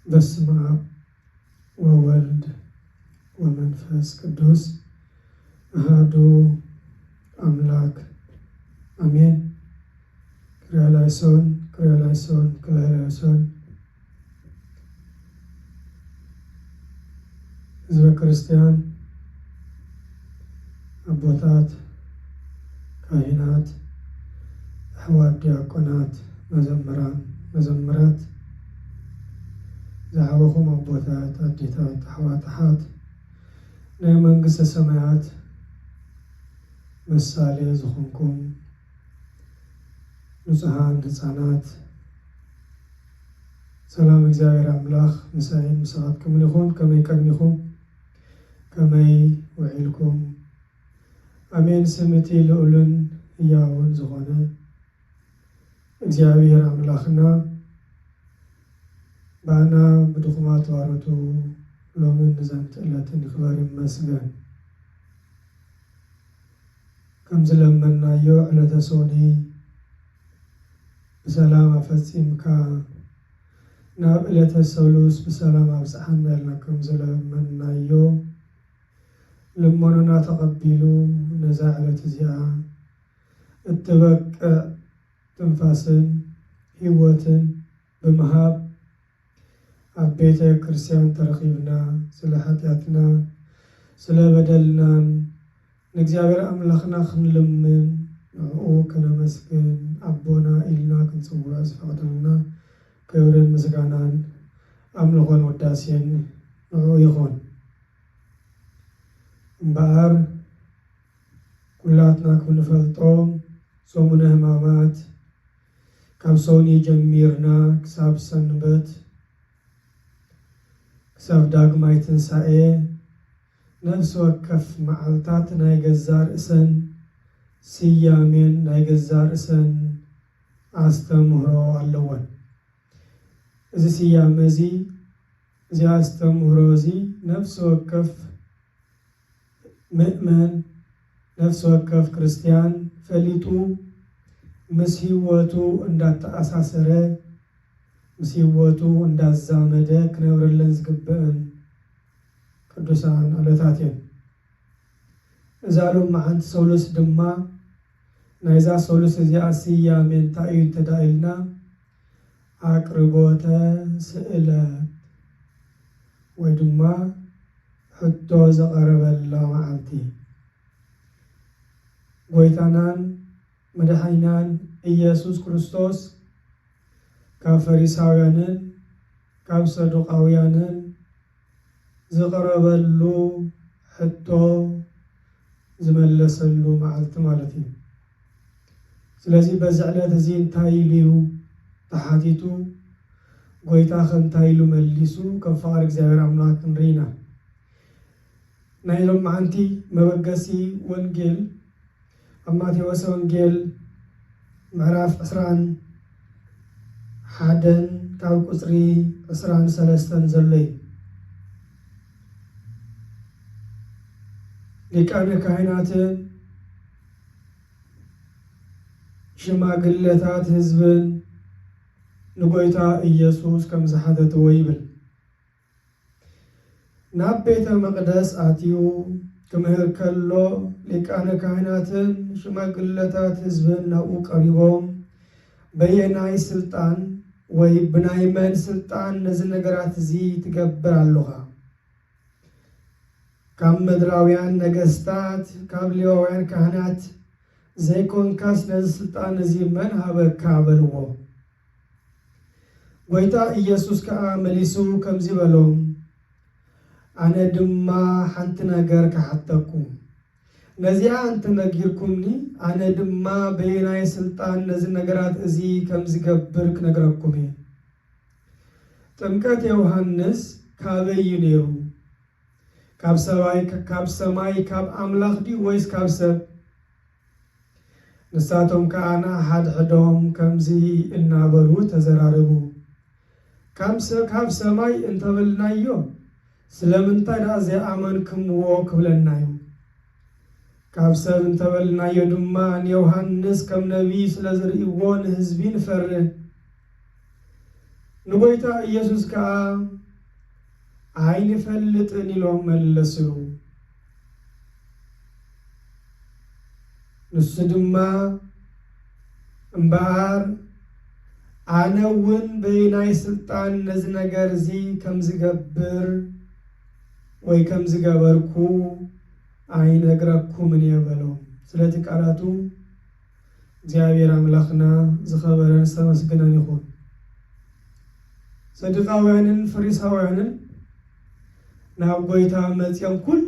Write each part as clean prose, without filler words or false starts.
በስመ አብ ወወልድ ወመንፈስ ቅዱስ አሐዱ አምላክ አሜን። ክርያላይሶን ክርያላይሶን ክርያላይሶን። ሕዝበ ክርስቲያን፣ አቦታት፣ ካህናት፣ አሕዋት፣ ዲያቆናት፣ መዘምራን፣ መዘምራት፣ ዝሓበኹም አቦታት፣ አዴታት፣ አሕዋት፣ አሓት ናይ መንግሥተ ሰማያት ምሳሌ ዝኾንኩም ንጹሐን ሕፃናት ሰላም እግዚአብሔር አምላኽ ምሳይን ምሳኻትኩምን ይኹን። ከመይ ቀድሚኹም ከመይ ውዒልኩም? አሜን። ስምቲ ልዑልን ሕያውን ዝኾነ እግዚአብሔር አምላኽና ባና ብድኹማት ዋረቱ ሎምን ንዘንቲ ዕለትን ይኽበር ይመስገን። ከም ዝለመናዮ ዕለተ ሶኒ ብሰላም አፈጺምካ ናብ ዕለተ ሰሉስ ብሰላም አብጽሐና ኢልና ከም ዝለመናዮ ልመናና ተቐቢሉ ነዛ ዕለት እዚኣ እትበቅዕ ትንፋስን ህይወትን ብምሃብ ኣብ ቤተ ክርስቲያን ተረኺብና ስለ ኃጢአትና ስለ በደልናን ንእግዚአብሔር አምላኽና ክንልምን ንዕኡ ከነመስግን አቦና ኢልና ክንጽውዕ ዝፈቕደልና ክብርን ምስጋናን አምልኾን ወዳሴን ንዕኡ ይኹን። እምበኣር ኩላትና ክንፈልጦ ሰሙነ ሕማማት ካብ ሶኒ ጀሚርና ክሳብ ሰንበት ክሳብ ዳግማይ ትንሣኤ ነፍሲ ወከፍ መዓልታት ናይ ገዛ ርእሰን ስያሜን ናይ ገዛ ርእሰን አስተምህሮ ኣለወን። እዚ ስያሜ እዚ አስተምህሮ እዚ ነፍሲ ወከፍ ምእመን ነፍሲ ወከፍ ክርስቲያን ፈሊጡ ምስ ህይወቱ እንዳተኣሳሰረ ምስ ህይወቱ እንዳዛመደ ክነብረለን ዝግብአን ቅዱሳን ዕለታት እዮም። እዛ ሎማዓንቲ ሰሉስ ድማ ናይዛ ሰሉስ እዚኣ ስያሜ እንታይ እዩ እንተዳኢልና አቅርቦተ ስእለት ወይ ድማ ሕቶ ዘቐረበላ መዓልቲ ጎይታናን መድኃኒናን ኢየሱስ ክርስቶስ ካብ ፈሪሳውያንን ካብ ሰዱቃውያንን ዝቐረበሉ ሕቶ ዝመለሰሉ መዓልቲ ማለት እዩ። ስለዚ በዚ ዕለት እዚ እንታይ ኢሉ ተሓቲቱ ጎይታ እንታይ ኢሉ መሊሱ ከም ፍቓድ እግዚአብሔር አምላክ ንሪኢና። ናይ ሎማዓንቲ መበገሲ ወንጌል ኣብ ማቴዎስ ወንጌል ምዕራፍ 21 ካብ ቁፅሪ 23 ዘሎ እዩ። ሊቃነ ካህናትን ሽማግለታት ህዝብን ንጎይታ ኢየሱስ ከም ዝሓተትዎ ይብል። ናብ ቤተ መቅደስ አትዩ ክምህር ከሎ ሊቃነ ካህናትን ሽማግለታት ህዝብን ናብኡ ቀሪቦም በየናይ ስልጣን ወይ ብናይ መን ስልጣን ነዚ ነገራት እዚ ትገብር ኣለኻ? ካብ ምድራውያን ነገስታት ካብ ሌዋውያን ካህናት ዘይኮንካስ ነዚ ስልጣን እዚ መን ሃበካ በልዎ። ጎይታ ኢየሱስ ከዓ መሊሱ ከምዚ በሎም አነ ድማ ሓንቲ ነገር ክሓተኩም ነዚኣ እንተነጊርኩምኒ አነ ድማ በየናይ ስልጣን ነዚ ነገራት እዚ ከም ዝገብር ክነግረኩም እየ። ጥምቀት ዮሐንስ ካበይ ነይሩ? ካብ ሰማይ ካብ አምላኽ ዲ ወይስ ካብ ሰብ? ንሳቶም ከኣና ሓድሕዶም ከምዚ እናበሉ ተዘራረቡ ካብ ሰማይ እንተበልናዮ ስለምንታይ ዳ ዘይኣመንክምዎ ክብለናዮ ካብ ሰብ እንተበልናዮ ድማ ንዮሃንስ ከም ነቢይ ስለዝርእይዎ ንህዝቢ ንፈርህ ንጎይታ ኢየሱስ ከዓ ኣይንፈልጥን ኢሎም መለሱ ንሱ ድማ እምበኣር ኣነ እውን በናይ ስልጣን ነዚ ነገር እዚ ከም ዝገብር ወይ ከም ዝገበርኩ ኣይነግረኩምን የበሎም ስለቲ ቃላቱ እግዚአብሔር አምላክና ዝኸበረን ዝተመስገነን ይኹን ሰዱቃውያንን ፈሪሳውያንን ናብ ጎይታ መጽኦም ኩል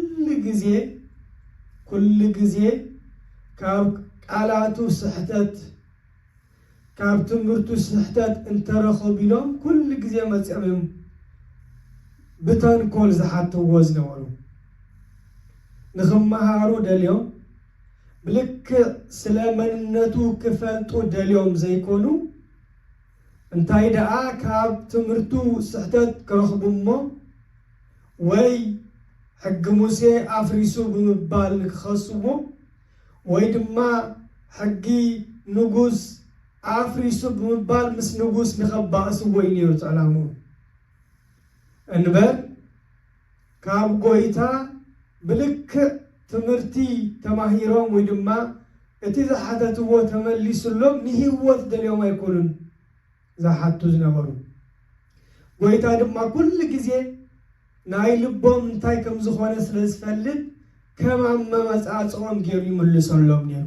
ጊዜ ካብ ቃላቱ ስሕተት ካብ ትምህርቱ ስሕተት እንተረኸቡ ኢሎም ኩል ጊዜ መጽኦም ብተንኮል ዝሓትዎ ዝነበሩ ንኽመሃሩ ደልዮም ብልክዕ ስለ መንነቱ ክፈልጡ ደልዮም ዘይኮኑ እንታይ ደኣ ካብ ትምህርቱ ስሕተት ክረኽቡ እሞ ወይ ሕጊ ሙሴ ኣፍሪሱ ብምባል ንክኸስዎ ወይ ድማ ሕጊ ንጉስ ኣፍሪሱ ብምባል ምስ ንጉስ ንኸባእስዎ እዩ ነይሩ ዕላሙ እንበር ካብ ጎይታ ብልክዕ ትምህርቲ ተማሂሮም ወይ ድማ እቲ ዝሓተትዎ ተመሊሱሎም ንህይወት ደልዮም ኣይኮኑን ዝሓቱ ዝነበሩ ጎይታ ድማ ኩል ጊዜ ናይ ልቦም እንታይ ከም ዝኾነ ስለ ዝፈልጥ ከም ኣመፃፅኦም ገይሩ ይምልሰሎም ነይሩ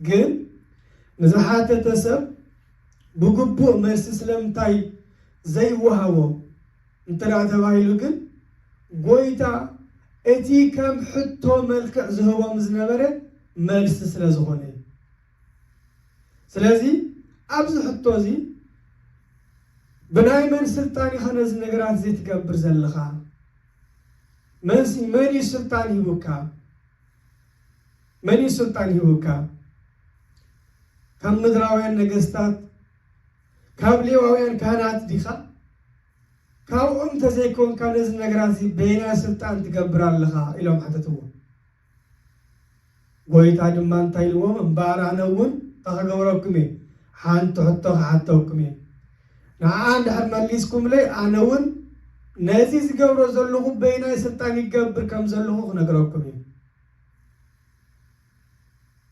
ግን ንዝሓተተ ሰብ ብግቡእ መልሲ ስለምንታይ ዘይወሃቦ እንተዳ ተባሂሉ ግን ጎይታ እቲ ከም ሕቶ መልክዕ ዝህቦም ዝነበረ መልሲ ስለ ዝኾነ ስለዚ ኣብዚ ሕቶ እዚ ብናይ መን ስልጣን ኢኻ ነዚ ነገራት እዚ ትገብር ዘለኻ መን እዩ ስልጣን ሂቡካ ካብ ምድራውያን ነገስታት ካብ ሌዋውያን ካህናት ዲኻ ካብኦም ተዘይኮንካ ነዚ ነገራት እዚ በየናይ ስልጣን ትገብር ኣለኻ ኢሎም ሓተትዎ ጎይታ ድማ እንታይ ኢልዎም እምበኣር ኣነ እውን ተኸገብረኩም እየ ሓንቲ ሕቶ ክሓተውኩም እየ ንዓኣ እንድሕር መሊስኩምለይ ኣነ እውን ነዚ ዝገብሮ ዘለኹ በየናይ ስልጣን ይገብር ከም ዘለኹ ክነግረኩም እየ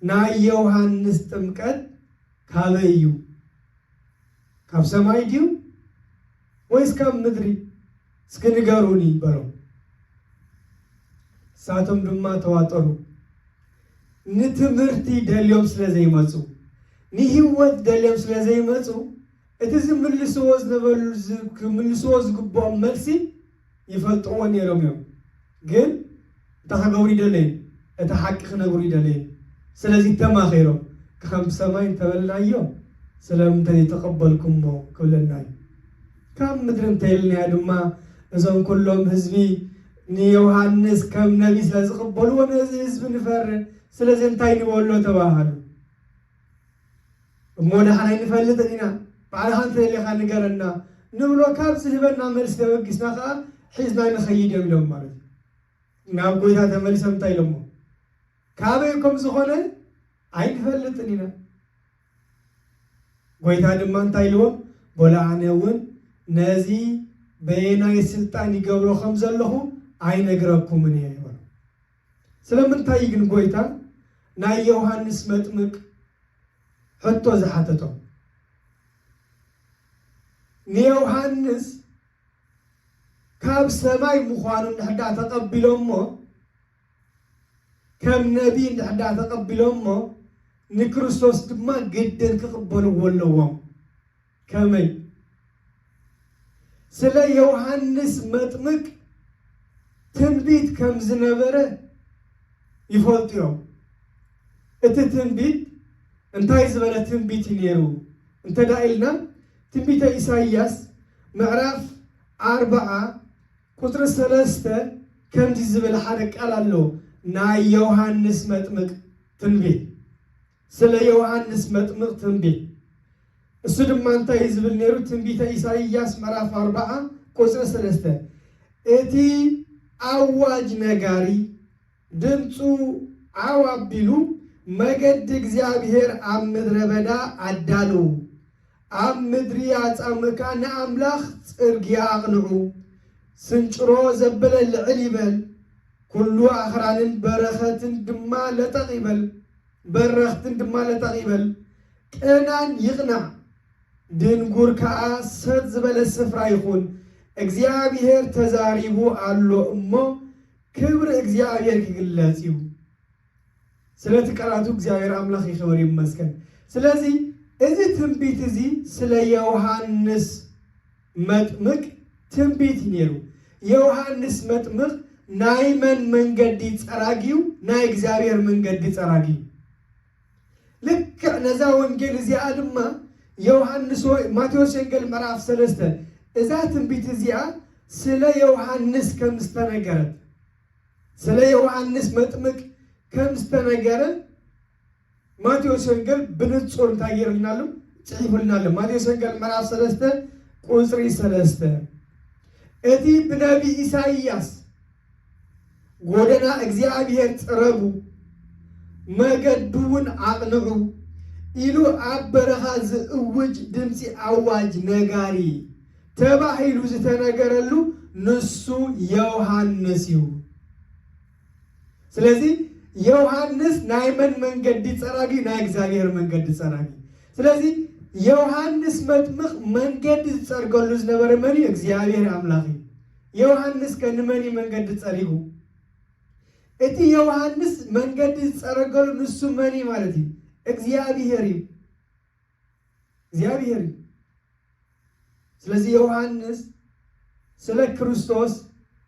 ናይ ዮሃንስ ጥምቀት ካበይ እዩ ካብ ሰማይ ድዩ ወይስ ካብ ምድሪ እስኪ ንገሩኒ በሎም ሳቶም ድማ ተዋጠሩ ንትምህርቲ ደልዮም ስለ ዘይመፁ ንህይወት ደልዮም ስለ ዘይመፁ እቲ ዝምልስዎ ዝግብኦም መልሲ ይፈልጥዎ ነይሮም እዮም ግን እንተኸገብሩ ይደለየን እቲ ሓቂ ክነግሩ ይደለየን ስለዚ ተማኺሮም ከም ሰማይ እንተበልናዮ ስለምንታይ ተቐበልኩሞ ክብለናዩ ካብ ምድሪ እንተይልናያ ድማ እዞም ኩሎም ህዝቢ ንዮሃንስ ከም ነቢይ ስለ ዝቕበልዎ ነዚ ህዝቢ ንፈርህ ስለዚ እንታይ ንበሎ ተባሃሉ እሞ ንሓና ይንፈልጥን ኢና ባዕልኻ እንተደሊኻ ንገረና ንብሎ ካብ ዝህበና መልሲ ተበጊስና ከዓ ሒዝና ንኸይድ እዮም ኢሎም ማለት እዩ ናብ ጎይታ ተመሊሶም እንታይ ኢሎሞ ካበይ ከም ዝኾነ ኣይንፈልጥን ኢና ጎይታ ድማ እንታይ ኢልዎም ቦላ ኣነ እውን ነዚ በየናይ ስልጣን ይገብሮ ከም ዘለኹ ኣይነግረኩምን እየ ይበሎ ስለምንታይ ግን ጎይታ ናይ ዮሃንስ መጥምቅ ሕቶ ዝሓተቶም ንዮሃንስ ካብ ሰማይ ምዃኑ እንድሕዳ ተቐቢሎሞ ከም ነቢይ እንድሕዳ ተቐቢሎሞ ንክርስቶስ ድማ ግድን ክቕበልዎ ኣለዎም ከመይ ስለ ዮሃንስ መጥምቅ ትንቢት ከም ዝነበረ ይፈልጡ እዮም እቲ ትንቢት እንታይ ዝበለ ትንቢት ነይሩ እንተዳ ኢልና ትንቢተ ኢሳይያስ ምዕራፍ 40:3 ከምዚ ዝብል ሓደ ቃል ኣሎ ናይ ዮሃንስ መጥምቅ ትንቢት ስለ ዮሐንስ መጥምቅ ትንቢት እሱ ድማ እንታይ ዝብል ነይሩ ትንቢተ ኢሳይያስ ምዕራፍ 40 ቁጥር 3 እቲ አዋጅ ነጋሪ ድምፁ አዋቢሉ መገድ እግዚአብሔር አብ ምድረ በዳ አዳሉ አብ ምድሪ ያጻምካ ንአምላኽ ጽርግያ አቕንዑ ስንጭሮ ዘበለ ልዕል ይበል ኩሉ አኽራንን በረኸትን ድማ ለጠቕ ይበል በረኽትን ድማ ለጠቕ ይበል ቅናን ይቕናዕ ድንጉር ከዓ ሰጥ ዝበለ ስፍራ ይኹን እግዚአብሔር ተዛሪቡ አሎ እሞ ክብር እግዚአብሔር ክግለጽ እዩ ስለቲ ቃላቱ እግዚአብሔር አምላኽ ይኽበር ይመስገን ስለዚህ እዚ ትንቢት እዚ ስለ ዮሐንስ መጥምቅ ትንቢት ነይሩ ዮሐንስ መጥምቅ ናይ መን መንገዲ ጸራጊው ናይ እግዚአብሔር መንገዲ ጸራጊ ልክ ነዛ ወንጌል እዚኣ ድማ ዮሐንስ ማቴዎስ ወንጌል ምዕራፍ 3 እዛ ትንቢት እዚኣ ስለ ዮሐንስ ከም ዝተነገረት ስለ ዮሐንስ መጥምቅ ከም ዝተነገረ ማቴዎስ ወንጌል ብንጹር ታየርልናሉ ጽሒፉልናሉ ማቴዎስ ወንጌል ምዕራፍ 3 ቁጥር 3 እቲ ብነቢ ኢሳይያስ ጎደና እግዚአብሔር ጽረቡ መገዱን አቅንዑ ኢሉ ኣብ በረኻ ዝእውጅ ድምፂ አዋጅ ነጋሪ ተባሂሉ ዝተነገረሉ ንሱ ዮሐንስ እዩ ስለዚህ ዮሐንስ ናይ መን መንገዲ ጸራጊ ናይ እግዚአብሔር መንገዲ ጸራጊ ስለዚህ ዮሐንስ መጥምቅ መንገዲ ዝጸርገሉ ዝነበረ መን እግዚአብሔር አምላኽ ዮሐንስ ከንመኒ መንገዲ ጸሪጉ እቲ ዮሐንስ መንገዲ ዝጸረገሉ ንሱ መኒ ማለት እዩ እግዚአብሔር እዩ እግዚአብሔር ስለዚህ ዮሐንስ ስለ ክርስቶስ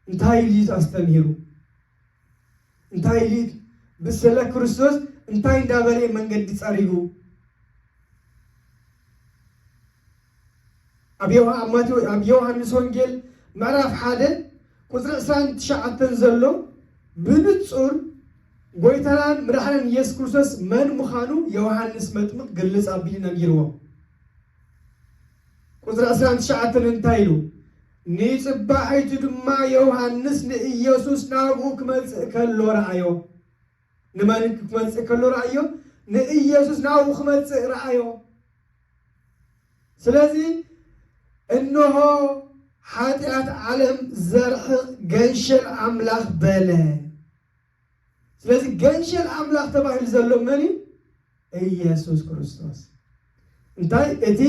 እንታይ ልዩ አስተምሂሩ እንታይ ልዩ ብስለ ክርስቶስ እንታይ እንዳበለ መንገዲ ጸሪጉ ኣብ ዮሐንስ ወንጌል ምዕራፍ 1 ቁጥር 29 ዘሎ ብንጹር ጎይታናን መድኃኒን ኢየሱስ ክርስቶስ መን ምዃኑ ዮሐንስ መጥምቅ ግልጽ አቢሉ ነጊርዎ ቁጥር 19 እንታይ ኢሉ ንጽባሒቱ ድማ ዮሐንስ ንኢየሱስ ናብኡ ክመጽእ ከሎ ረአዮ ንማን ክመጽእ ከሎ ረአዮ ንኢየሱስ ናብኡ ክመጽእ ረአዮ ስለዚህ እነሆ ኃጢአት ዓለም ዘርሕቕ ገንሸል አምላኽ በለ ስለዚህ ገንሸል አምላኽ ተባሂሉ ዘሎ መን ኢየሱስ ክርስቶስ እንታይ እቲ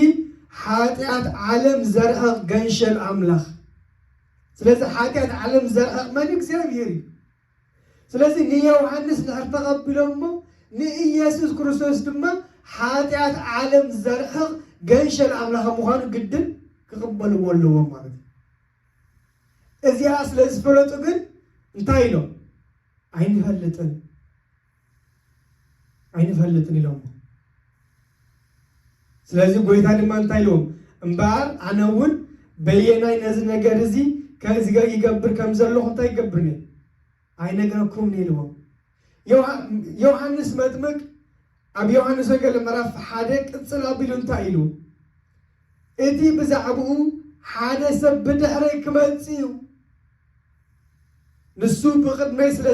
ኃጢአት ዓለም ዘርሕቕ ገንሸል አምላኽ ስለዚህ ኃጢአት ዓለም ዘርሕቕ መን እግዚአብሔር ስለዚህ ንዮሐንስ ተቀብሎሞ ንኢየሱስ ክርስቶስ ድማ ኃጢአት ዓለም ዘርሕቕ ገንሸል አምላኽ ምዃኑ ግድን ክቅበልዎ ኣለዎም ማለት እዚኣ ስለዝፈለጡ ግን እንታይ ነው አይንፈልጥን ኢሎም ስለዚህ ጎይታ ድማ እንታይ ኢሎም እምበር አነውን በየናይ ነዚ ነገር እዚ ከዚህ ጋር ይገብር ከም ዘለኹ እንታይ ይገብርኒ አይነገርኩም ኢሎም ዮሐንስ መጥምቅ ኣብ ዮሐንስ ወንጌል ምዕራፍ 1 ቅጽል አቢሉ እንታይ ኢሉ እቲ ብዛዕባኡ ሓደ ሰብ ብድሕረይ ክመጽእ እዩ ንሱ ብቅድመይ ስለ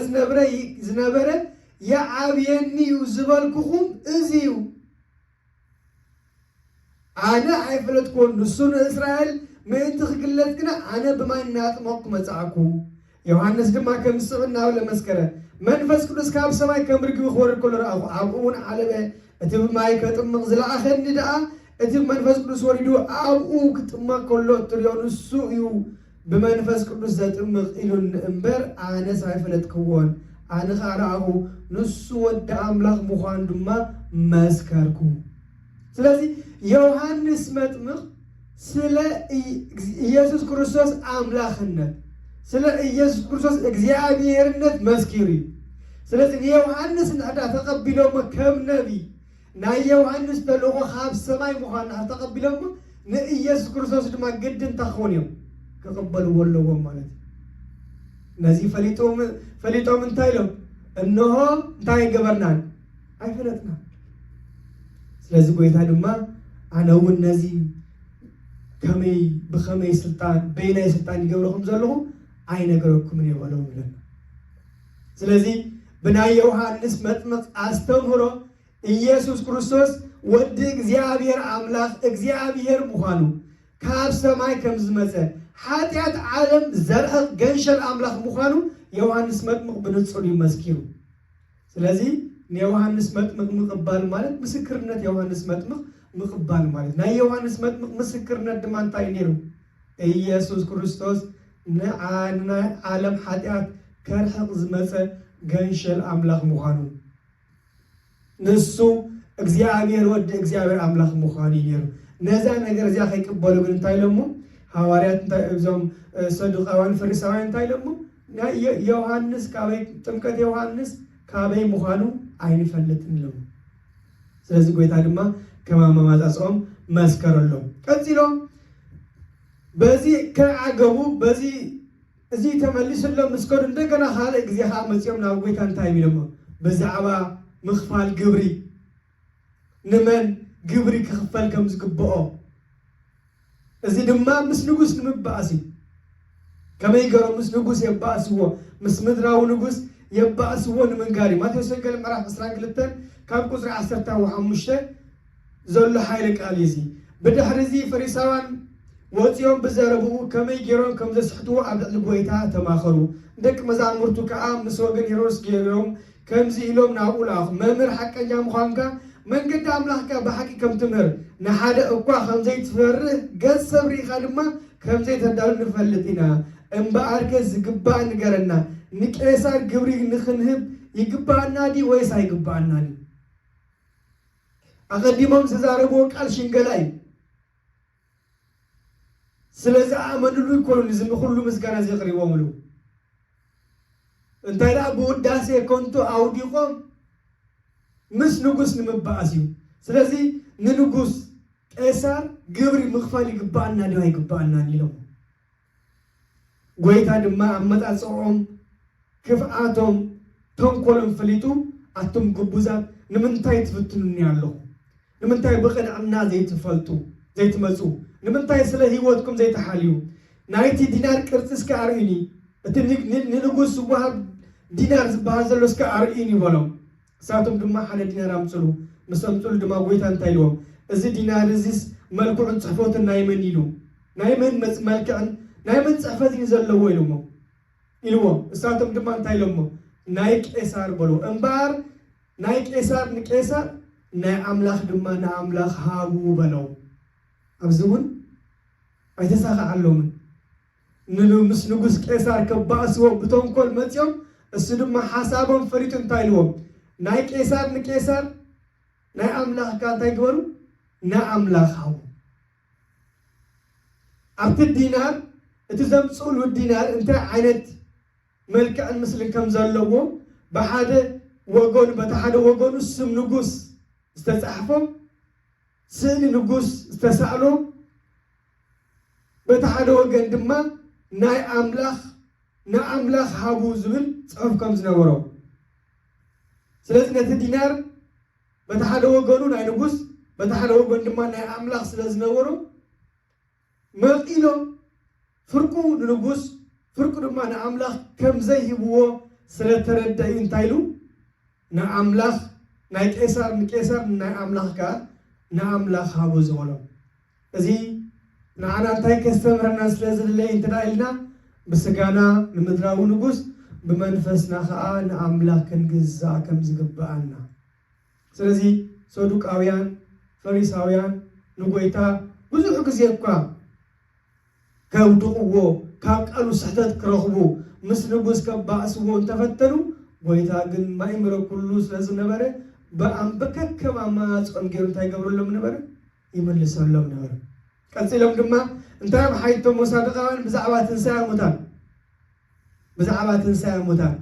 ዝነበረ የዓብየኒ እዩ ዝበልኩኹም እዚ እዩ አነ ኣይፈለጥኩን ንሱ ንእስራኤል ምእንቲ ክግለጽ ግና አነ ብማይ እናጥመቅኩ መጽኣኩ ዮሐንስ ድማ ከም ዝስዕብና ለመስከረ መንፈስ ቅዱስ ካብ ሰማይ ከም ርግብ ክወርድ ከሎ ረአኹ ኣብኡ እውን ዓለበ እቲ ብማይ ከጥምቕ ዝለኣኸኒ ደኣ እቲ መንፈስ ቅዱስ ወሪዱ ኣብኡ ክጥመቕ ከሎ እትሪኦ ንሱ እዩ بمنفس قدوس زتمق إلون إمبر أنا سايفلت كون أنا خارعه نسو ود أملاك مخان دما مسكركو سلازي يوحنس متمق سلا يسوع كريستوس أملاكنا سلا يسوع كريستوس إغزابيرنت مسكري سلازي يوحنس نحن تقبله مكم نبي نا يوحنس تلوغ خاب سماي مخان تقبله نا يسوع كريستوس دما جدا تخونيهم كقبلوا ولا مالت نزي فليتهم انتايلو انه انتاي جبرنان اي فلتنا ስለዚህ ጎይታ ድማ ኣነውን ነዚ ከመይ ብኸመይ ስልጣን በይናይ ስልጣን ይገብረኩም ዘለኹ ኣይነገረኩምን ይበሎም ብለን ስለዚህ ብናይ ዮሐንስ መጥምቅ አስተምህሮ ኢየሱስ ክርስቶስ ወዲ እግዚአብሔር አምላክ እግዚአብሔር ምዃኑ ካብ ሰማይ ከም ዝመፀ ኃጢአት ዓለም ዘርአ ገንሸል አምላክ ምዃኑ ዮሐንስ መጥምቅ ብንጹር ይመስኪሩ ስለዚህ ዮሐንስ መጥምቅ ምቅባል ማለት ምስክርነት ዮሐንስ መጥምቅ ምቅባል ማለት ናይ ዮሐንስ መጥምቅ ምስክርነት ድማ እንታይ ነይሩ ኢየሱስ ክርስቶስ ዓለም ኃጢአት ከርሕቕ ዝመፀ ገንሸል አምላክ ምዃኑ ንሱ እግዚአብሔር ወዲ እግዚአብሔር አምላክ ምዃኑ ነይሩ ነዛ ነገር እዚያ ከይቅበሉ ግን እንታይ ለሞ ሐዋርያት እዞም ሰዱቃውያን ፈሪሳውያን እንታይ ለሞ ዮሐንስ ካበይ ጥምቀት ዮሐንስ ካበይ ምዃኑ አይንፈልጥን ለሞ ስለዚህ ጎይታ ድማ ከማማማጻጾም መስከረሎም ቀጥሎም በዚህ ከአገቡ በዚህ እዚህ ተመልሰሎም መስከሩ እንደገና ኻለ ጊዜ መጽዮም ናብ ጎይታ እንታይ ሚለሞ በዛዕባ ምኽፋል ግብሪ ንመን ግብሪ ክኽፈል ከም ዝግብኦ እዚ ድማ ምስ ንጉስ ንምባእሲ ከመይ ገሮ ምስ ንጉስ የባእስዎ ምስ ምድራዊ ንጉስ የባእስዎ ንምንጋሪ ማቴዎስ ወንጌል ምዕራፍ 22 ካብ ቁጥሪ 15 ዘሎ ኃይለ ቃል እዚ ብድሕሪ እዚ ፈሪሳውያን ወፂኦም ብዘረብኡ ከመይ ገሮም ከም ዘስሕትዎ ኣብ ልዕሊ ጎይታ ተማኸሩ ደቂ መዛሙርቱ ከዓ ምስ ወገን ሄሮድስ ገይሮም ከምዚ ኢሎም ናብኡ ለኣኹ መምህር ሓቀኛ ምዃንካ መንገዲ አምላክካ ብሓቂ ከም ትምህር ንሓደ እኳ ከም ዘይትፈርህ ገጽ ሰብሪኻ ድማ ከም ዘይተዳሉ ንፈልጥ ኢና እምበኣርከ ዝግባእ ንገረና ንቄሳር ግብሪ ንኽንህብ ይግባእና ዲ ወይስ ኣይግባእና ዲ ኣቐዲሞም ዝዛረብዎ ቃል ሽንገላ እዩ ስለዚ ኣመንሉ ይኮኑ ንዝምኹሉ ምስጋና ዘቕሪቦምሉ እንታይ ደኣ ብውዳሴ ኮንቶ ኣውዲቖም ምስ ንጉስ ንምባእስ እዩ ስለዚ ንንጉስ ቄሳር ግብሪ ምኽፋል ይግባእና ዲ ኣይግባእና ኢሎም ጎይታ ድማ ኣመጣጽኦም ክፍኣቶም ተንኮሎም ፈሊጡ ኣቶም ግቡዛት ንምንታይ ትፍትኑኒ ኣለኹ ንምንታይ ብቕንዕና ዘይትፈልጡ ዘይትመፁ ንምንታይ ስለ ህይወትኩም ዘይተሓልዩ ናይቲ ዲናር ቅርፂ እስከ ኣርኢኒ እቲ ንንጉስ ዝወሃብ ዲናር ዝበሃል ዘሎ እስከ ኣርኢኒ ይበሎም እሳቶም ድማ ሓደ ዲናር ኣምፅሉ ምስ ኣምፅሉ ድማ ጎይታ እንታይ ኢልዎም እዚ ዲናር እዚስ መልክዑን ፅሕፈትን ናይ መን ኢሉ ናይ መን መልክዕን ናይ መን ፅሕፈትን ዘለዎ ኢልዎም እሳቶም ድማ እንታይ ኢሎሞ ናይ ቄሳር በሎ እምበር ናይ ቄሳር ንቄሳር ናይ ኣምላኽ ድማ ንኣምላኽ ሃቡ በለው ኣብዚ እውን ኣይተሳኽዓሎምን ምስ ንጉስ ቄሳር ከባእስዎም ብተንኮል መፅኦም እሱ ድማ ሓሳቦም ፈሪጡ እንታይ ኢልዎም ናይ ቄሳር ንቄሳር ናይ ኣምላኽ ካ እንታይ ግበሩ ንኣምላኽ ሃቡ ኣብቲ ዲናር እቲ ዘምፅሉ ዲናር እንታይ ዓይነት መልክዕን ምስልን ከም ዘለዎ ብሓደ ወገኑ በቲ ሓደ ወገኑ ስም ንጉስ ዝተጻሕፎ ስእሊ ንጉስ ዝተሳእሎ በቲ ሓደ ወገን ድማ ናይ ኣምላኽ ንኣምላኽ ሃቡ ዝብል ጽሑፍ ከም ዝነበሮ ስለዚ ነቲ ዲናር በቲ ሓደ ወገኑ ናይ ንጉስ በቲ ሓደ ወገን ድማ ናይ ኣምላኽ ስለ ዝነበሮ መቂሎም ፍርቁ ንንጉስ ፍርቁ ድማ ንኣምላኽ ከም ዘይሂብዎ ስለተረዳዩ እንታይ ኢሉ ንኣምላኽ ናይ ቄሳር ንቄሳር ናይ ኣምላኽ ከዓ ንኣምላኽ ሃቡ ዝበሎም እዚ ንዓና እንታይ ከስተምረና ስለ ዝድለይ እንትና ኢልና ብስጋና ንምድራዊ ንጉስ ብመንፈስና ከዓ ንኣምላኽ ክንግዛእ ከም ዝግባአና ስለዚ ሰዱቃውያን ፈሪሳውያን ንጎይታ ብዙሕ ግዜ እኳ ከውድቕዎ ካብ ቃሉ ስሕተት ክረኽቡ ምስ ንጉስ ከባእስዎ እንተፈተኑ ጎይታ ግን ማእምሮ ኩሉ ስለ ዝነበረ በከከም ኣማራፅኦም ገይሩ እንታይ ገብረሎም ነበረ ይመልሰሎም ነበረ ቀፂሎም ድማ እንታይ ብሓይቶም ሰዱቃውያን ብዛዕባ ትንሣኤ ሙታን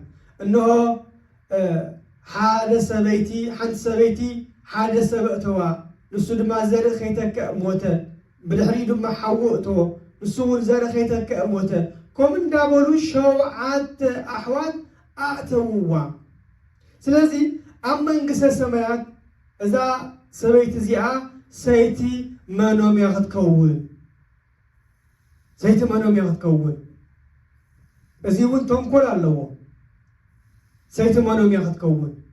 እንሆ ሓንቲ ሰበይቲ ሓደ ሰብ እተዋ ንሱ ድማ ዘርኢ ከይተክእ ሞተ ብድሕሪኡ ድማ ሓዊ እተዎ ንሱ እውን ዘርኢ ከይተክእ ሞተ ከምኡ እንዳበሉ 7 ኣሕዋት ኣእተውዋ ስለዚ ኣብ መንግስተ ሰማያት إذا سبيت زيها سيتي منوم ياخد كون سيتي منوم ياخد كون إذا وانتم كل الله سيتي منوم ياخد كون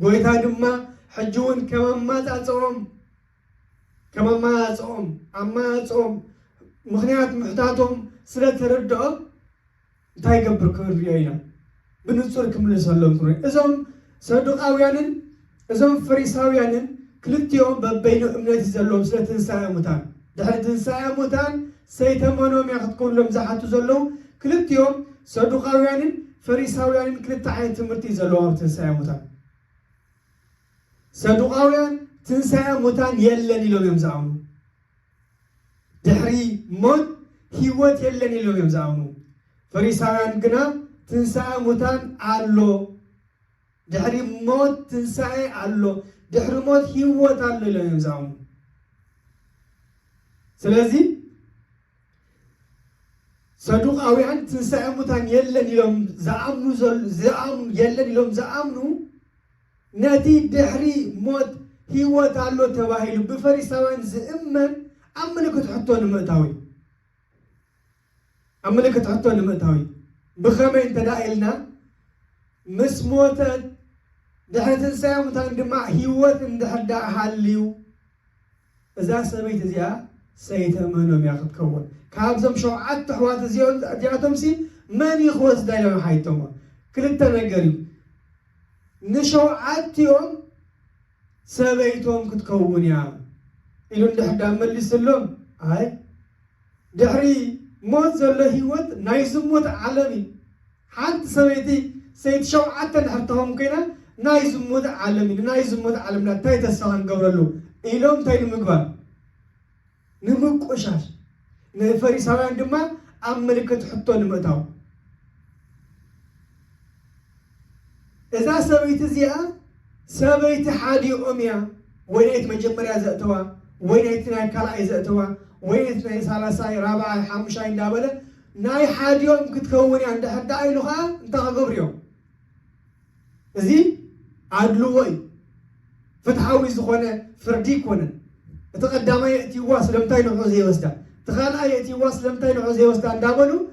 قويت هذا ما حجون كمان ما تعصم كمان ما تعصم أما تعصم مخنيات محتاجهم سلة ردة تاي قبر كوريانا بنصور كمل سلام كوري إذا صدقاويانن إذا فريساويانن كلت يوم ببينو أمنات زلهم سلة تنساء متان ده تنساء متان سيتمنوا ياخد كلهم زحاتو زلهم كلت يوم صدقاويانن فريساويانن كلت عين تمرتي زلهم تنساء متان صدقاويان تنساء متان يلن يلوم يمزعون دحري موت هيوت يلن يلوم يمزعون فريساويان قنا تنساء متان علو دحري موت تنساء علو دحري موت هيوت علو يلوم يمزعون سلازي صدقاويان تنساء متان يلن يلوم زعمنو زعم يلن يلوم زعمنو نادي دحري موت هيوت علو تباهيلو بفريساويان زئمن أملكت حطون مأتاوي أملكت حطون مأتاوي بخمين تدائلنا مسموتت دحرت الساعة متندمع هيوت اندحر دا حاليو إذا سميت زيها سيتمنهم ياخد كون كابزم شوعات تحوات زياتهم سي من يخوص دايلهم حيتهم كلتا نقريو نشوعات يوم سبيتهم كتكون يا إلو ندحر دا مليس اللهم هاي دحري موت زله هيوت نايزموت عالمي حد سويتي سيد شوعات نحطهم كينا نايزموت عالمي تاي تسالن قبرلو إلهم تاي نمقبال نمقوشاش نفريساويان دما أملكت حطو نمقتاو إذا سويت زيها سويت حالي أميا وينيت مجمريا زأتوا وينيت ناي كالاي زأتوا وينيت ناي سالاساي رابعاي حامشاي ندابله ناي حاد يوم كتكوني عند حد عيلوها انت غبريو ازي عدلوي فتحاوي زخونه فردي كونه تقدما ياتي واس لمتاي نحو زي وسدا تخالا ياتي واس لمتاي نحو زي وسدا اندابلو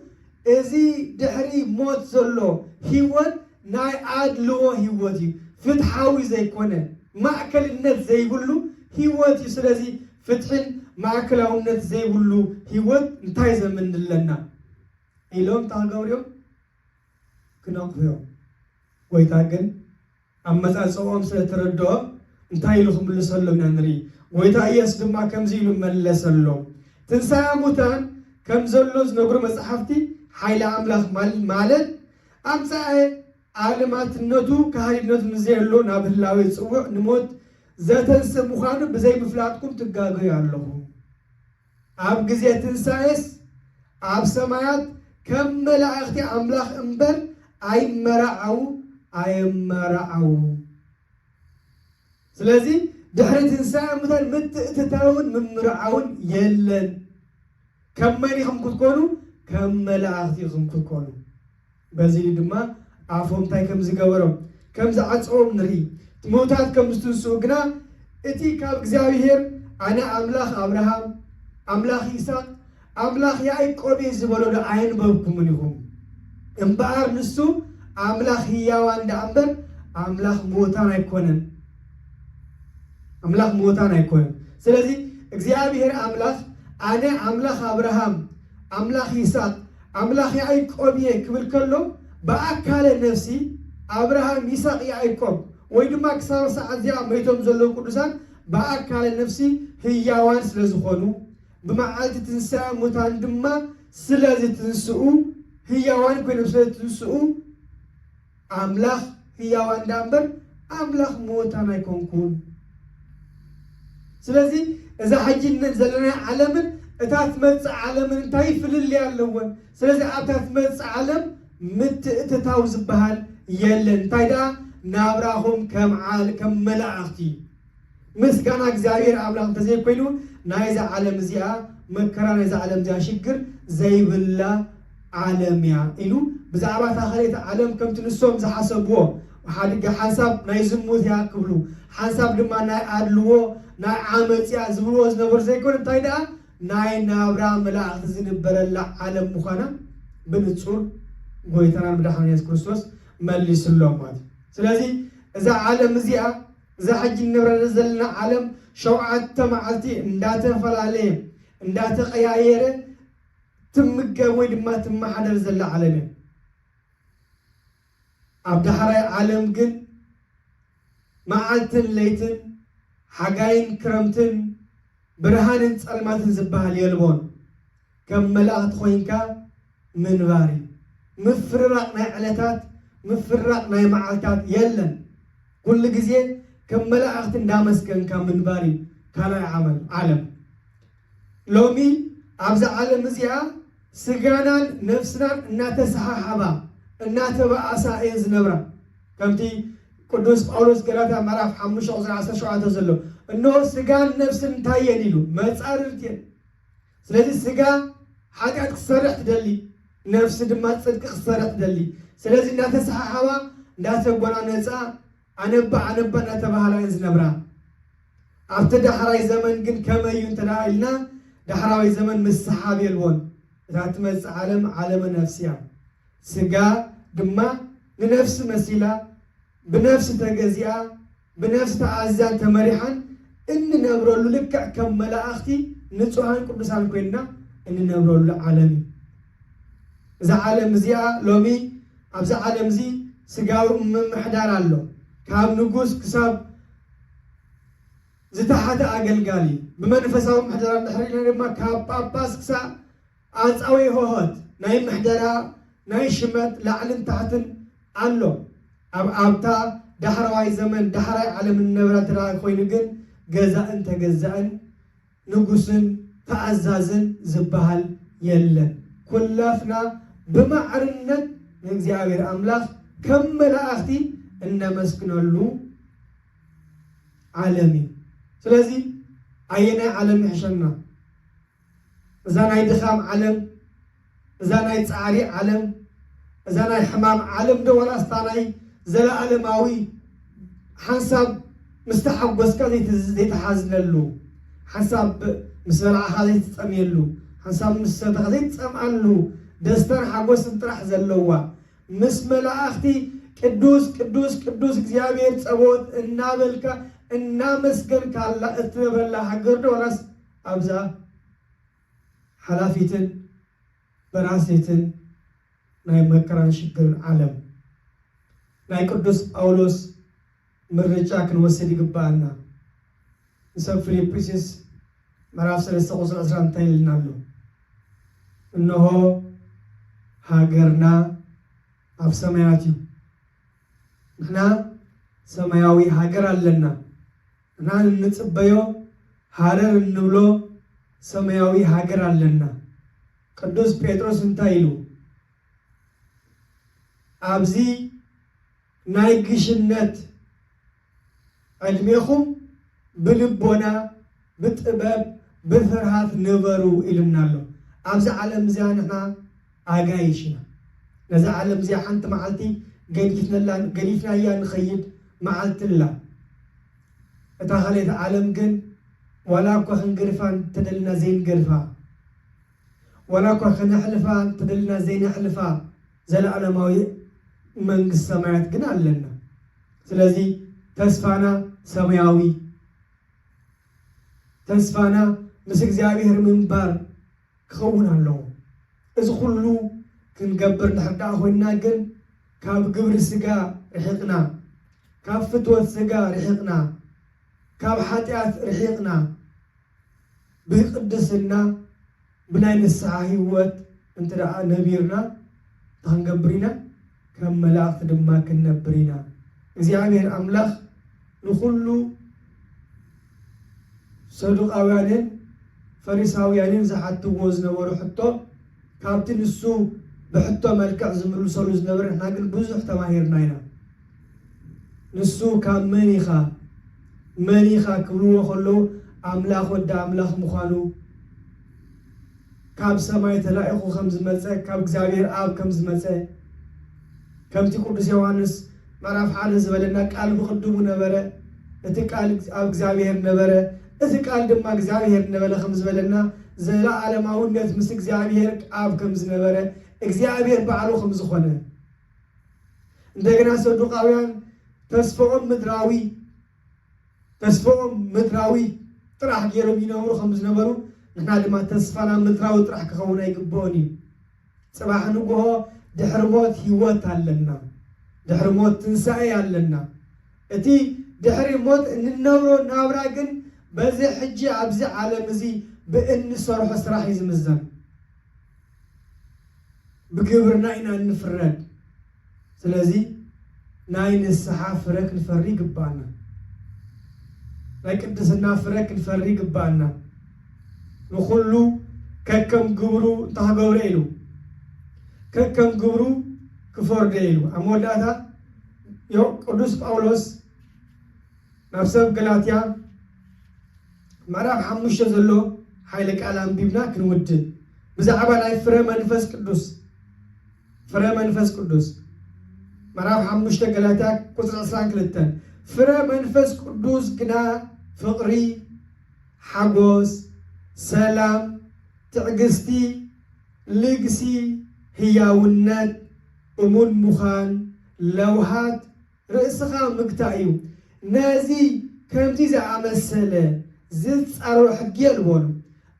ازي دحري موت زلو هيوت ناي عدلو هيوتي فتحاوي زي كونه معكل النت زي يقولوا هيوتي سلازي فتحن معكلاو النت زي يقولوا هيوت انتاي زمن لنا إلهم تاغوريو كناقفيو ويتاغن أمت أصوام سيتردو انتاي لهم لسلم نانري ويتا إياس دما كمزيلو من لسلم تنسى موتان كمزلوز نقر مصحفتي حيل أملاخ مالد أمسا عالمات النتو كهاي النتو نزيلو نابهلاوي تصوع نموت ذاتن سمخانو بزي مفلاتكم تقاقيا اللهم عب قزية تنسايس عب سمايات كم ملاختي أملاخ أمبر أي مرعو سلازي دحرت إنسان مثلا متتاون من مرعون يلن كم ماني خم كتكونوا كم ملاختي خم كتكونوا بزيل دما عفهم تاي كم زجاورم كم زعصهم نري تموتات كم استنسوقنا إتي كاب زاوير أنا أملاخ أبراهام أملاخ إسحاق أملاخ يعقوب يزبلوا لعين بكم منهم إمبار نسو أملاخ هياوان دأمبر أملاخ موتان يكونن أملاخ موتان يكونن سلازي እግዚአብሔር أملاخ أنا أملاخ أبراهام أملاخ إسحاق أملاخ يعقوب يكبر كله بأكل نفسي أبراهام إسحاق يعقوب ويدما كسر ساعة ميتهم زلوا قدسان بأكل نفسي هياوان سلازخونو بمعالة تنساء موتان دما سلازي تنسؤو هياوان كوينو سلازي تنسؤو أملاخ هياوان دامبر أملاخ موتان يكون سلازي إذا حجين ننزلنا عالمن إتات مدس عالمن انتهي اللي اللون سلازي أتات مدس عالم تتاوز بهال يلن تايدا نابراهم كم ملاختي مسكانا እግዚአብሔር አምላክ ተዘይ ኮይኑ ናይዛ ዓለም እዚኣ መከራ ናይዛ ዓለም እዚኣ ሽግር ዘይብላ ዓለምያ ኢሉ ብዛዕባ ታኸለተ ዓለም ከም ትንሶም ዝሓሰብዎ ሓደ ሓሳብ ናይ ዝሙት ያክብሉ ሓሳብ ድማ ናይ ኣድልዎ ናይ ዓመጽያ ዝብልዎ ዝነበሩ ዘይኮነ እንታይ ደኣ ናይ ናብራ መላእኽቲ ዝነበረላ ዓለም ምዃና ብንጹር ጎይታና መድኃኒትና ኢየሱስ ክርስቶስ መሊሱሎም ማለት ስለዚ እዛ ዓለም እዚኣ እዛ ሕጂ ንብረና ዘለና ዓለም ሸውዓተ መዓልቲ እንዳተፈላለየ እንዳተቀያየረ ትምገብ ወይ ድማ ትመሓደር ዘላ ዓለም እያ ኣብ ዳሕራይ ዓለም ግን መዓልትን ለይትን ሓጋይን ክረምትን ብርሃንን ጸልማትን ዝበሃል የልቦን ከም መላእኽቲ ኮይንካ ምንባሪ ምፍርራቕ ናይ ዕለታት ምፍርራቕ ናይ መዓልታት የለን ኩሉ ግዜ ከም መላእኽቲ እንዳመስገንካ ምንባሪ ካልኣይ ዓለም ሎሚ ኣብዛ ዓለም እዚኣ ስጋናን ነፍስናን እናተሰሓሓባ እናተበኣሳ እየን ዝነብራ ከምቲ ቅዱስ ጳውሎስ ገላትያ ምዕራፍ 5:17 ዘሎ እነሆ ስጋን ነፍስን እንታይ እየን ኢሉ መጻርርት እየን ስለዚ ስጋ ሓጢአት ክሰርሕ ትደሊ ነፍሲ ድማ ጽድቂ ክሰርሕ ትደሊ ስለዚ እናተሰሓሓባ እንዳተጓናነፃ ኣነባ እናተባህላ እየን ዝነብራ ኣብቲ ዳሕራይ ዘመን ግን ከመይ እዩ እንተደኣ ኢልና ዳሕራዊ ዘመን ምስሓብ የልዎን እታ ትመጽእ ዓለመ ነፍሲ እያ ስጋ ድማ ንነፍሲ መሲላ ብነፍሲ ተገዚኣ ብነፍሲ ተኣዛን ተመሪሓን እንነብረሉ ልክዕ ከም መላእኽቲ ንጹሃን ቅዱሳን ኮይንና እንነብረሉ ዓለም እዩ እዛ ዓለም እዚኣ ሎሚ ኣብዛ ዓለም እዚ ስጋዊ ምምሕዳር ኣሎ ካብ ንጉስ ክሳብ ዝተሓተ ኣገልጋሊ ብመንፈሳዊ ምሕደራ ድሕሪና ድማ ካብ ጳጳስ ክሳብ ኣፃዊ ሆሆት ናይ ምሕደራ ናይ ሽመት ላዕልን ታሕትን ኣሎ ኣብታ ዳሕራዋይ ዘመን ዳሕራይ ዓለም እንነብራ ተደኣ ኮይኑ ግን ገዛእን ተገዛእን ንጉስን ተኣዛዝን ዝበሃል የለን ኩላፍና ብማዕርነት ንእግዚአብሔር ኣምላኽ ከም መላእኽቲ እነመስግነሉ ዓለም እዩ ስለዚ ኣየናይ ዓለም ይሕሸና እዛ ናይ ድኻም ዓለም እዛ ናይ ጻዕሪ ዓለም እዛ ናይ ሕማም ዓለም ዶ ወላስታ ናይ ዘለዓለማዊ ሓንሳብ ምስ ተሓጐስካ ዘይተሓዝነሉ ሓንሳብ ምስ በልዓኻ ዘይትጸምየሉ ሓንሳብ ምስ ሰተኻ ዘይትጸምኣሉ ደስታን ሓጐስን ጥራሕ ዘለዋ ምስ መላእኽቲ ቅዱስ ቅዱስ ቅዱስ እግዚአብሔር ጸቦት እናበልካ እናመስገንካ ኣላ እትነብረላ ሃገር ዶ ወላስ ኣብዛ ሓላፊትን በራሴትን ናይ መከራን ሽግርን ዓለም ናይ ቅዱስ ጳውሎስ ምርጫ ክንወስድ ይግባአና ንሰብ ፊልጵስዩስ ምዕራፍ 3:10 እንታይ ይልና ኣሎ እነሆ ሃገርና ኣብ ሰማያት እዩ ንሕና ሰማያዊ ሃገር ኣለና እና እንጽበዮ ሃረር እንብሎ ሰማያዊ ሃገር ኣለና ቅዱስ ጴጥሮስ እንታይ ኢሉ ኣብዚ ናይ ግሽነት ዕድሜኹም ብልቦና ብጥበብ ብፍርሃት ንበሩ ኢልና ኣሎ ኣብዚ ዓለም እዚኣ ንሕና ኣጋይሽ ኢና ነዛ ዓለም እዚኣ ሓንቲ መዓልቲ ገዲፍናያ ንኸይድ መዓልትላ እታ ኸልእቲ ዓለም ግን ዋላ እኳ ክንገድፋ እንተደልና ዘይንገድፋ ዋላ እኳ ክነሕልፋ እንተደልና ዘይነሕልፋ ዘለዓለማዊ መንግስት ሰማያት ግን ኣለና ስለዚ ተስፋና ሰማያዊ ተስፋና ምስ እግዚአብሔር ምንባር ክኸውን ኣለዎ እዚ ኩሉ ክንገብር ድሕር ደኣ ኮይንና ግን ካብ ግብሪ ስጋ ርሒቕና ካብ ፍትወት ስጋ ርሒቕና ካብ ሓጢአት ርሒቕና ብቅድስና ብናይ ንስሓ ህይወት እንተ ደኣ ነቢርና ክንገብር ኢና ከም መላእኽቲ ድማ ክንነብር ኢና እግዚአብሔር ኣምላኽ ንኩሉ ሰዱቃውያንን ፈሪሳውያንን ዝሓትዎ ዝነበሩ ሕቶ ካብቲ ንሱ ብሕቶ መልክዕ ዝምልሰሉ ዝነበረ ንሕና ግን ብዙሕ ተማሂርና ኢና ንሱ ካብ መን ኢኻ ክብልዎ ከለዉ ኣምላኽ ወዲ ኣምላኽ ምዃኑ ካብ ሰማይ ተላኢኹ ከም ዝመፀ ካብ እግዚአብሔር ኣብ ከም ዝመፀ ከምቲ ቅዱስ ዮሐንስ ምዕራፍ 1 ዝበለና ቃል ብቅድሙ ነበረ اتقال እግዚአብሔር ነበረ اتقال دم እግዚአብሔር ነበለ خمس بلنا زلا ዓለማውነት ምስ እግዚአብሔር አብ ከምዝ ነበረ እግዚአብሔር ባዕሉ ከምዝ ኾነ እንደገና ሰዱቃውያን ተስፋኦም ምድራዊ ጥራሕ ገይሮም ይነብሩ ከምዝ ነበሩ ንሕና ድማ ተስፋና ምድራዊ ጥራሕ ክኸውን ኣይግብኦን እዩ ጽባሕ ንግሆ ድሕሪ ሞት ህይወት ኣለና ድሕሪ ሞት ትንሣኤ ኣለና እቲ ድሕሪ ሞት እንነብሮ ናብራ ግን በዚ ሕጂ ኣብዚ ዓለም እዚ ብእንሰርሖ ስራሕ እዩ ዝምዘን ብግብርና ኢና እንፍረድ ስለዚ ናይ ንስሓ ፍረ ክንፈሪ ይግባአና ናይ ቅድስና ፍረ ክንፈሪ ይግባአና ንኹሉ ከከም ግብሩ እንተኸገብረ ኢሉ ከከም ግብሩ ክፈርደ ኢሉ ኣብ መወዳእታ ቅዱስ ጳውሎስ ናብ ሰብ ገላትያ ምዕራፍ 5 ዘሎ ሓይለ ቃል አንቢብና ክንውድእ ብዛዕባ ናይ ፍረ መንፈስ ቅዱስ ምዕራፍ 5 ገላትያ ቁጥር 22 ፍረ መንፈስ ቅዱስ ግና ፍቅሪ ሓጎስ ሰላም ትዕግስቲ ልግሲ ህያውነት እሙን ሙኻን ለውሃት ርእስኻ ምግታእ እዩ ነዚ ከምዚ ዝኣመሰለ ዝፃረሩ ሕጊ የልቦኑ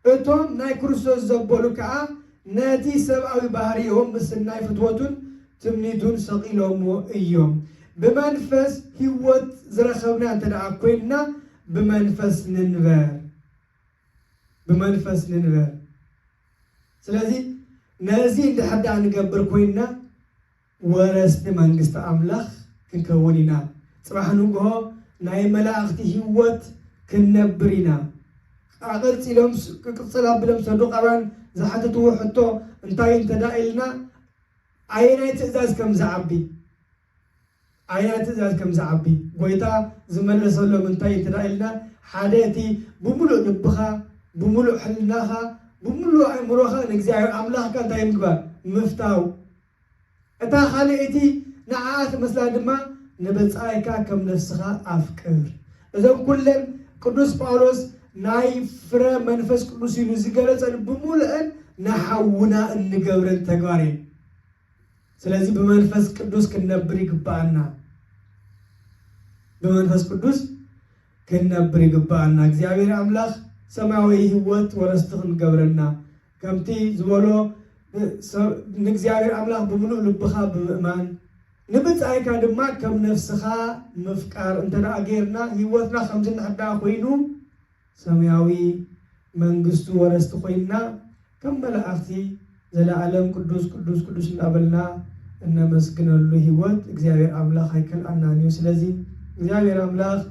እቶም ናይ ክርስቶስ ዘበሉ ከዓ ነቲ ሰብኣዊ ባህሪኦም ምስ ናይ ፍትወቱን ትምኒቱን ሰቂሎምዎ እዮም ብመንፈስ ህይወት ዝረኸብና እንተደኣ ኮይንና ብመንፈስ ንንበር ስለዚ ነዚ እንድሕዳ ንገብር ኮይንና ወረስቲ መንግስቲ ኣምላኽ ክንከውን ኢና ጽባሕ ንግሆ ናይ መላእኽቲ ህይወት ክንነብር ኢና ቅጽል ኣቢሎም ሰዱቃውያን ዝሓተትዎ ሕቶ እንታይ እንተዳኢልና ኣየናይ ትእዛዝ ከም ዝዓቢ ጎይታ ዝመለሰሎም እንታይ እንተዳኢልና ሓደ እቲ ብሙሉእ ልብኻ ብሙሉእ ሕልናኻ ብሙሉእ ኣእምሮኻ ንእግዚአብሔር ኣምላኽካ እንታይ ምግባር ምፍታው እታ ካልእቲ ንዓት መስላ ድማ ንበጻይካ ከም ነፍስኻ ኣፍቅር እዞም ኩለን ቅዱስ ጳውሎስ ናይ ፍረ መንፈስ ቅዱስ ኢሉ ዝገለጸን ብሙሉእን ንሓውና እንገብረን ተግባር እዩ ስለዚ ብመንፈስ ቅዱስ ክንነብር ይግባአና እግዚአብሔር አምላኽ ሰማያዊ ህይወት ወረስቲ ክንገብረና ከምቲ ዝበሎ ንእግዚአብሔር አምላኽ ብሙሉእ ልብኻ ብምእማን ንብጻይካ ድማ ከም ነፍስኻ ምፍቃር እንተደኣ ጌርና ህይወትና ከምዚ ንሕዳ ኮይኑ ሰማያዊ መንግስቱ ወረስቲ ኮይንና ከም መላእኽቲ ዘለዓለም ቅዱስ እናበልና እነመስግነሉ ህይወት እግዚአብሔር አምላኽ ኣይከልአናን እዩ ስለዚ እግዚአብሔር አምላኽ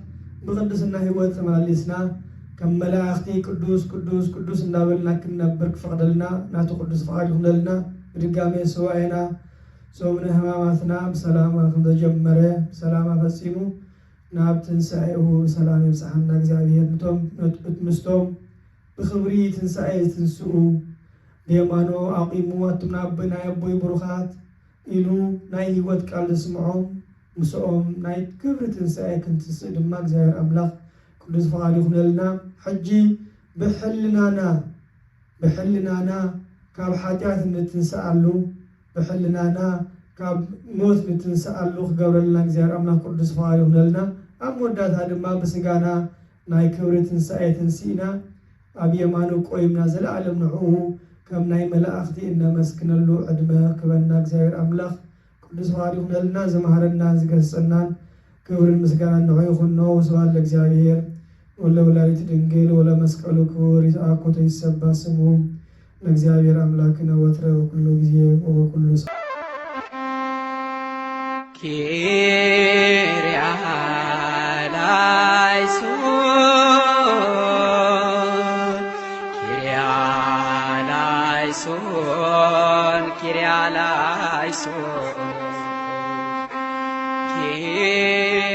ብቅድስና ህይወት ተመላሊስና ከም መላእኽቲ ቅዱስ እናበልና ክንነብር ክፈቅደልና ናቱ ቅዱስ ፈቃድ ይኹነልና ብድጋሜ ሰዋኤና ሶምነ ህማማትና ብሰላም ክንተጀመረ ብሰላም ፈጺሙ ናብ ትንሣኤሁ ሰላም ይብጽሐና እግዚአብሔር ምስቶም ብኽብሪ ትንሣኤ ትንስኡ ብየማኖ አቂሙ አቱና በናይ አቦይ ብሩኻት ኢሉ ናይ ህይወት ቃል ዝስምዖም ምስኦም ናይ ክብሪ ትንሣኤ ክንትስእ ድማ እግዚአብሔር አምላኽ ቅዱስ ፈቃድ ይኹነልና ሕጂ ብሕልናና ካብ ሓጢአት እንትንስኣሉ ብሕልናና ካብ ሞት እንትንስኣሉ ክገብረልና እግዚአብሔር አምላኽ ቅዱስ ፈቃድ ይኹነልና ኣብ መወዳእታ ድማ ብስጋና ናይ ክብሪ ትንሣኤ ትንሲእና ኣብ የማኑ ቆይምና ዘለዓለም ንዕኡ ከም ናይ መላእኽቲ እነመስግነሉ ዕድመ ክበና እግዚአብሔር አምላኽ ቅዱስ ፈቃድ ይኹነልና ዘመሃረና ዝገሰጸናን ክብርን ምስጋናን ንዑ ይኹኖ ስብሐት ለእግዚአብሔር ወለወላዲቱ ድንግል ወለመስቀሉ ክቡር ይትአኮቶ ይሰባ ስሙ ለእግዚአብሔር አምላክነ ወትረ በኩሉ ጊዜ ወበኩሉ Kyrie